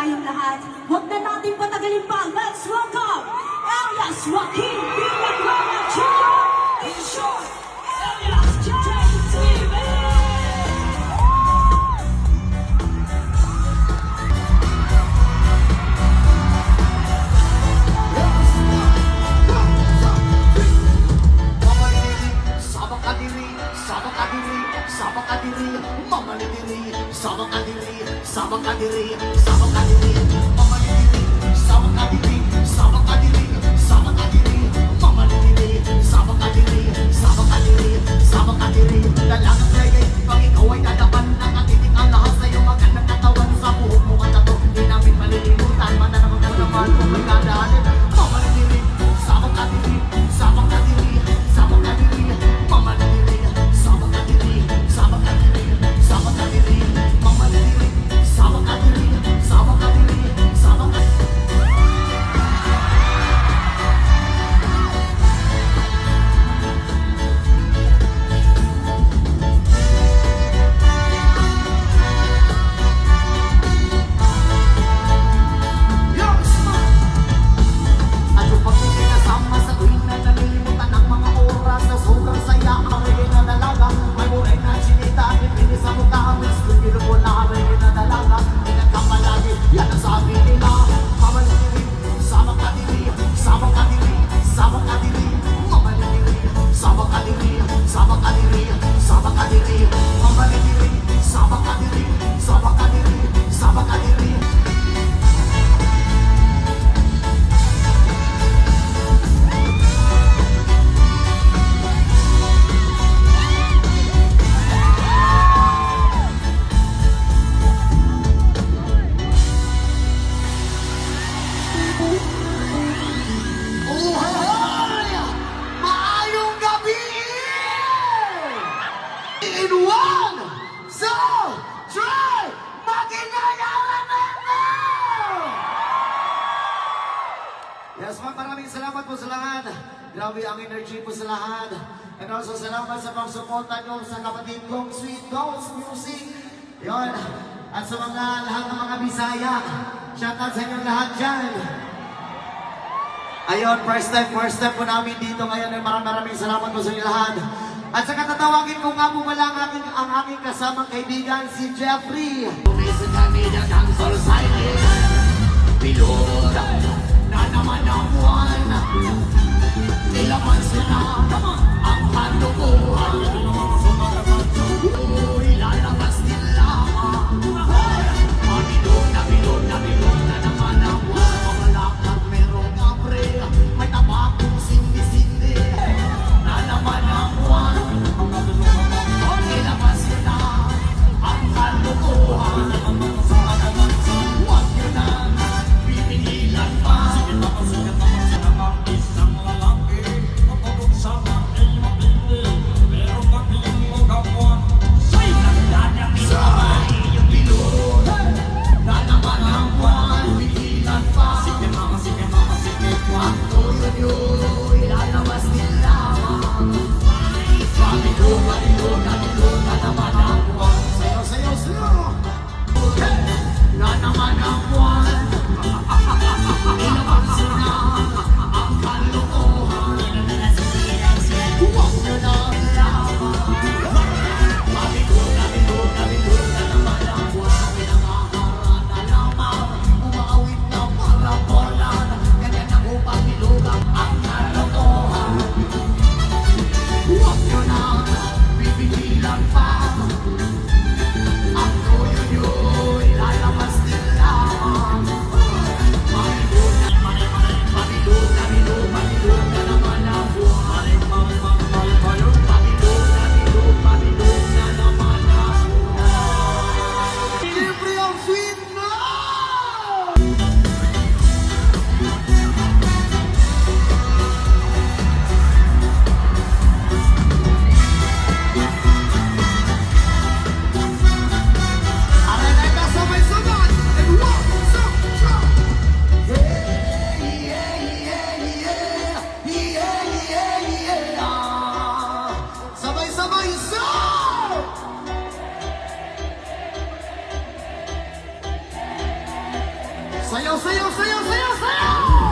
tayong lahat. Huwag na natin patagalin pa. Let's welcome Elias Joaquin Villanueva Jr. In short, Elias J.T.V. Sabang kadiri, sabang kadiri, mama diri, sabang kadiri, sabang kadiri, sabang kadiri, mama diri, sabang kadiri, sabang kadiri, sabang kadiri, dalagang reggae, pag ikaw ay dadapan, nakatiting ang lahat sa'yo, magandang katawan sa buhok mo at tato, di namin malilimutan, mananamang naglaman, kung may kadaanin, mama diri, sabang kadiri, sabang kadiri, sabang kadiri, mama diri, sabang kadiri, sabang kadiri, sabang kadiri, mama diri. Sabang kadiri, sabang kadiri, sabang kadiri. At yung pagpipinasama sa tuwing na nalilimutan ang mga oras sa sobrang saya, ang reggae na dalaga, may muray na sinita, pipili sa mukha, ang iskipilo po na reggae na dalaga, pinagkamalagi, yan ang sabi nila. Mama diri, sabang kadiri, sabang kadiri, sabang kadiri, mama diri, sabang kadiri, sabang kadiri, sabang kadiri, mama diri, sabang kadiri, sabang kadiri, sabang kadiri. Maayong gabi! In 1, 2, 3, maginayaran na! Yes, ma'am, maraming salamat po sa lahat. Grabe ang energy po sa lahat. And also, salamat sa pagsuporta nyo sa kapatid kong Sweet Dolls Music. Yun. At sa mga lahat ng mga Bisaya, shoutout sa inyong lahat dyan. Ayun, first time po namin dito ngayon. Maraming salamat po sa inyo lahat. At saka tatawagin ko nga po pala ang aking kasamang kaibigan, si Jeffrey. Umisan kami ng dancehall silent. Bilog na naman ang buwan. Nilaman sila ang handukuhan. Ilalabas nila. Bilog na naman ang buwan. Mamalakad merong apre. May tabakong sindi-sindi. Na naman ang buwan. Ilabas nila ang kalukuhan. Sayaw, sayaw, sayaw, sayaw, sayaw!